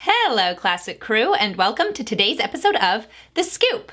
Hello, Classic Crew, and welcome to today's episode of The Scoop.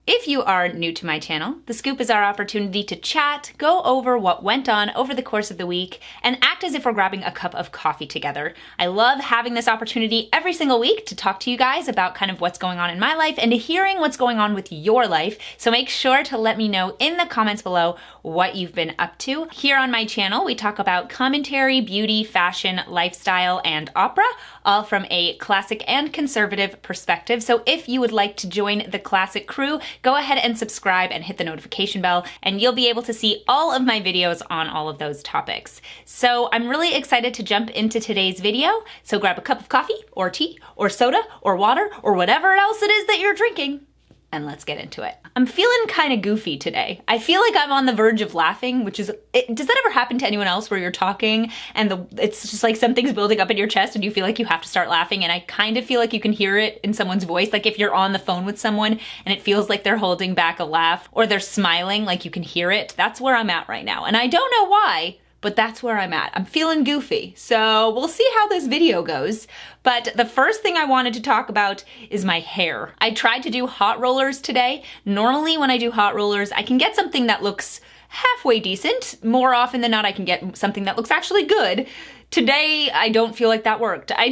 If you are new to my channel, The Scoop is our opportunity to chat, go over what went on over the course of the week, and act as if we're grabbing a cup of coffee together. I love having this opportunity every single week to talk to you guys about kind of what's going on in my life and hearing what's going on with your life, so make sure to let me know in the comments below what you've been up to. Here on my channel, we talk about commentary, beauty, fashion, lifestyle, and opera, all from a classic and conservative perspective. So if you would like to join the Classic Crew, go ahead and subscribe and hit the notification bell, and you'll be able to see all of my videos on all of those topics. So I'm really excited to jump into today's video. So grab a cup of coffee or tea or soda or water or whatever else it is that you're drinking, and let's get into it. I'm feeling kind of goofy today. I feel like I'm on the verge of laughing, which is, does that ever happen to anyone else where you're talking and it's just like something's building up in your chest and you feel like you have to start laughing, and I kind of feel like you can hear it in someone's voice, like if you're on the phone with someone and it feels like they're holding back a laugh or they're smiling, like you can hear it. That's where I'm at right now, and I don't know why, but that's where I'm at. I'm feeling goofy. So we'll see how this video goes. But the first thing I wanted to talk about is my hair. I tried to do hot rollers today. Normally when I do hot rollers, I can get something that looks halfway decent. More often than not, I can get something that looks actually good. Today, I don't feel like that worked. I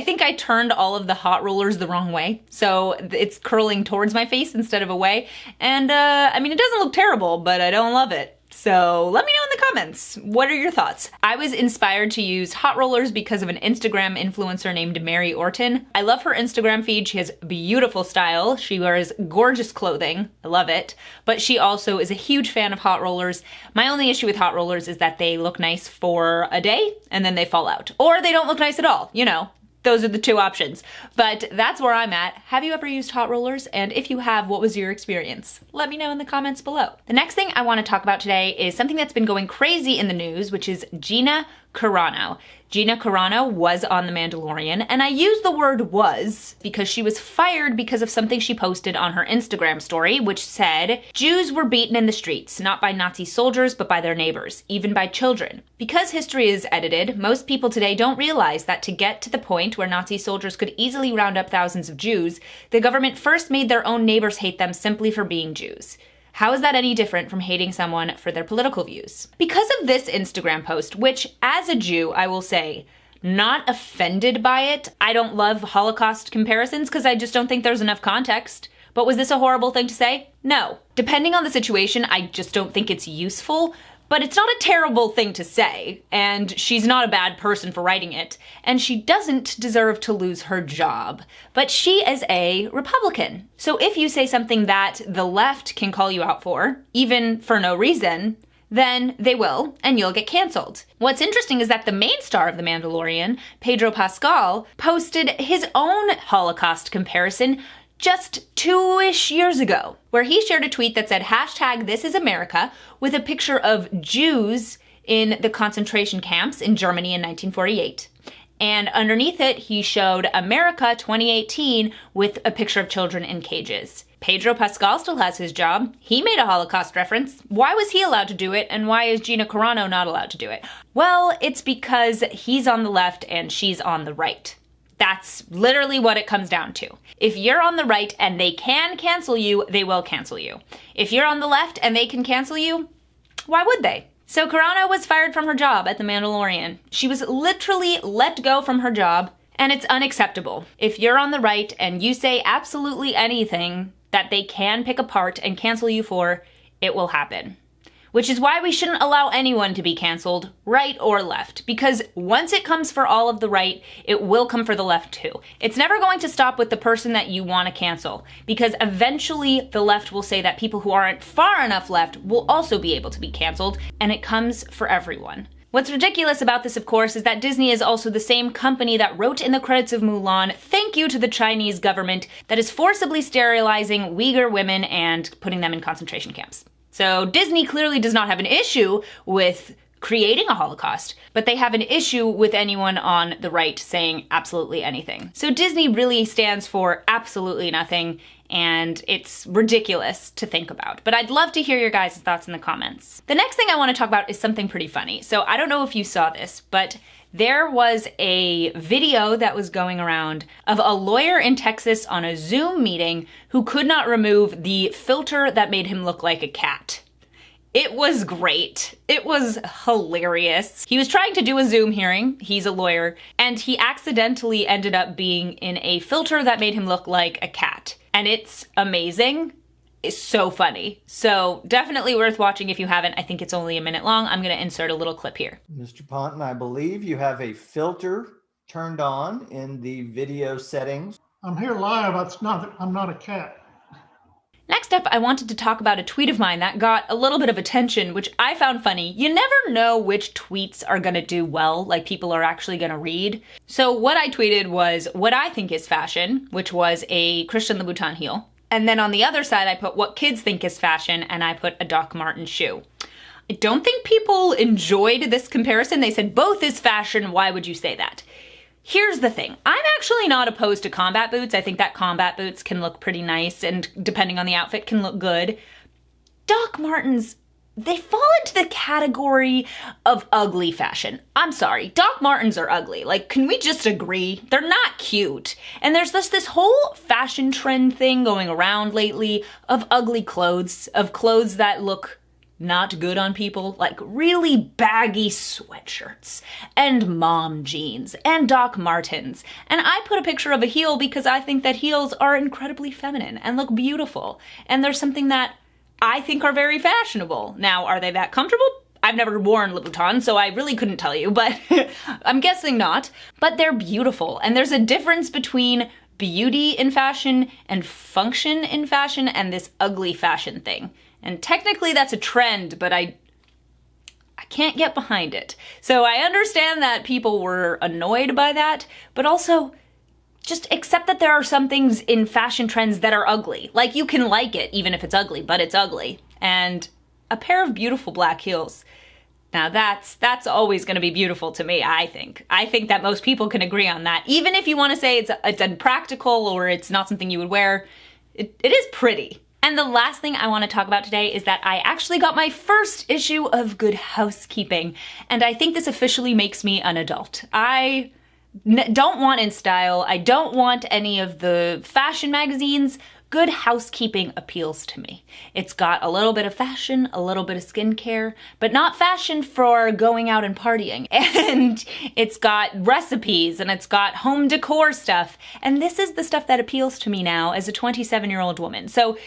think I turned all of the hot rollers the wrong way. So it's curling towards my face instead of away. And I mean, it doesn't look terrible, but I don't love it. So let me know in the comments, what are your thoughts? I was inspired to use hot rollers because of an Instagram influencer named Mary Orton. I love her Instagram feed. She has beautiful style. She wears gorgeous clothing. I love it. But she also is a huge fan of hot rollers. My only issue with hot rollers is that they look nice for a day and then they fall out. Or they don't look nice at all, you know. Those are the two options. But that's where I'm at. Have you ever used hot rollers? And if you have, what was your experience? Let me know in the comments below. The next thing I want to talk about today is something that's been going crazy in the news, which is Gina Carano. Gina Carano was on The Mandalorian, and I use the word was because she was fired because of something she posted on her Instagram story, which said, "Jews were beaten in the streets, not by Nazi soldiers, but by their neighbors, even by children." Because history is edited, most people today don't realize that to get to the point where Nazi soldiers could easily round up thousands of Jews, the government first made their own neighbors hate them simply for being Jews. How is that any different from hating someone for their political views? Because of this Instagram post, which as a Jew, I will say, not offended by it. I don't love Holocaust comparisons because I just don't think there's enough context. But was this a horrible thing to say? No. Depending on the situation, I just don't think it's useful. But it's not a terrible thing to say, and she's not a bad person for writing it, and she doesn't deserve to lose her job. But she is a Republican. So if you say something that the left can call you out for, even for no reason, then they will, and you'll get canceled. What's interesting is that the main star of The Mandalorian, Pedro Pascal, posted his own Holocaust comparison just 2-ish years ago, where he shared a tweet that said #ThisIsAmerica with a picture of Jews in the concentration camps in Germany in 1948. And underneath it, he showed America 2018 with a picture of children in cages. Pedro Pascal still has his job. He made a Holocaust reference. Why was he allowed to do it, and why is Gina Carano not allowed to do it? Well, it's because he's on the left and she's on the right. That's literally what it comes down to. If you're on the right and they can cancel you, they will cancel you. If you're on the left and they can cancel you, why would they? So Carano was fired from her job at The Mandalorian. She was literally let go from her job, and it's unacceptable. If you're on the right and you say absolutely anything that they can pick apart and cancel you for, it will happen. Which is why we shouldn't allow anyone to be canceled, right or left, because once it comes for all of the right, it will come for the left too. It's never going to stop with the person that you want to cancel, because eventually the left will say that people who aren't far enough left will also be able to be canceled, and it comes for everyone. What's ridiculous about this, of course, is that Disney is also the same company that wrote in the credits of Mulan, "Thank you to the Chinese government that is forcibly sterilizing Uyghur women and putting them in concentration camps." So Disney clearly does not have an issue with creating a Holocaust, but they have an issue with anyone on the right saying absolutely anything. So Disney really stands for absolutely nothing, and it's ridiculous to think about. But I'd love to hear your guys' thoughts in the comments. The next thing I want to talk about is something pretty funny. So I don't know if you saw this, but there was a video that was going around of a lawyer in Texas on a Zoom meeting who could not remove the filter that made him look like a cat. It was great. It was hilarious. He was trying to do a Zoom hearing, he's a lawyer, and he accidentally ended up being in a filter that made him look like a cat. And it's amazing. It's so funny. So definitely worth watching if you haven't. I think it's only a minute long. I'm gonna insert a little clip here. Mr. Ponton, I believe you have a filter turned on in the video settings. I'm here live. I'm not a cat. Next up, I wanted to talk about a tweet of mine that got a little bit of attention, which I found funny. You never know which tweets are gonna do well, like people are actually gonna read. So what I tweeted was what I think is fashion, which was a Christian Louboutin heel. And then on the other side, I put what kids think is fashion, and I put a Doc Martens shoe. I don't think people enjoyed this comparison. They said both is fashion, why would you say that? Here's the thing, I'm actually not opposed to combat boots. I think that combat boots can look pretty nice and depending on the outfit can look good. Doc Martens, they fall into the category of ugly fashion. I'm sorry, Doc Martens are ugly. Like, can we just agree? They're not cute. And there's this whole fashion trend thing going around lately of ugly clothes, of clothes that look not good on people, like really baggy sweatshirts and mom jeans and Doc Martens. And I put a picture of a heel because I think that heels are incredibly feminine and look beautiful. And there's something that I think are very fashionable. Now, are they that comfortable? I've never worn Louboutin, so I really couldn't tell you, but I'm guessing not. But they're beautiful. And there's a difference between beauty in fashion and function in fashion and this ugly fashion thing. And technically that's a trend, but I can't get behind it. So I understand that people were annoyed by that, but also just accept that there are some things in fashion trends that are ugly. Like, you can like it even if it's ugly, but it's ugly. And a pair of beautiful black heels, now that's always gonna be beautiful to me, I think. I think that most people can agree on that. Even if you wanna say it's impractical or it's not something you would wear, it is pretty. And the last thing I want to talk about today is that I actually got my first issue of Good Housekeeping, and I think this officially makes me an adult. I don't want In Style, I don't want any of the fashion magazines. Good Housekeeping appeals to me. It's got a little bit of fashion, a little bit of skincare, but not fashion for going out and partying. And it's got recipes and it's got home decor stuff. And this is the stuff that appeals to me now as a 27-year-old woman. So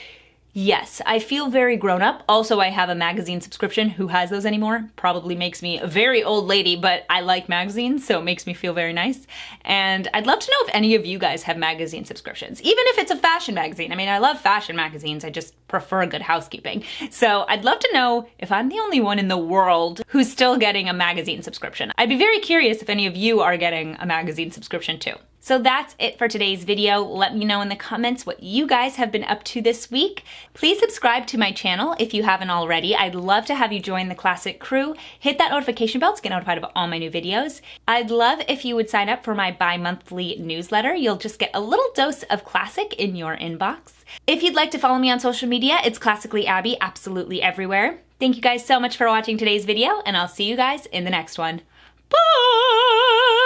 yes, I feel very grown up. Also, I have a magazine subscription. Who has those anymore? Probably makes me a very old lady, but I like magazines, so it makes me feel very nice. And I'd love to know if any of you guys have magazine subscriptions, even if it's a fashion magazine. I mean, I love fashion magazines. I just prefer Good Housekeeping. So I'd love to know if I'm the only one in the world who's still getting a magazine subscription. I'd be very curious if any of you are getting a magazine subscription too. So that's it for today's video. Let me know in the comments what you guys have been up to this week. Please subscribe to my channel if you haven't already. I'd love to have you join the Classic crew. Hit that notification bell to get notified of all my new videos. I'd love if you would sign up for my bi-monthly newsletter. You'll just get a little dose of Classic in your inbox. If you'd like to follow me on social media, it's Classically Abby, absolutely everywhere. Thank you guys so much for watching today's video, and I'll see you guys in the next one. Bye!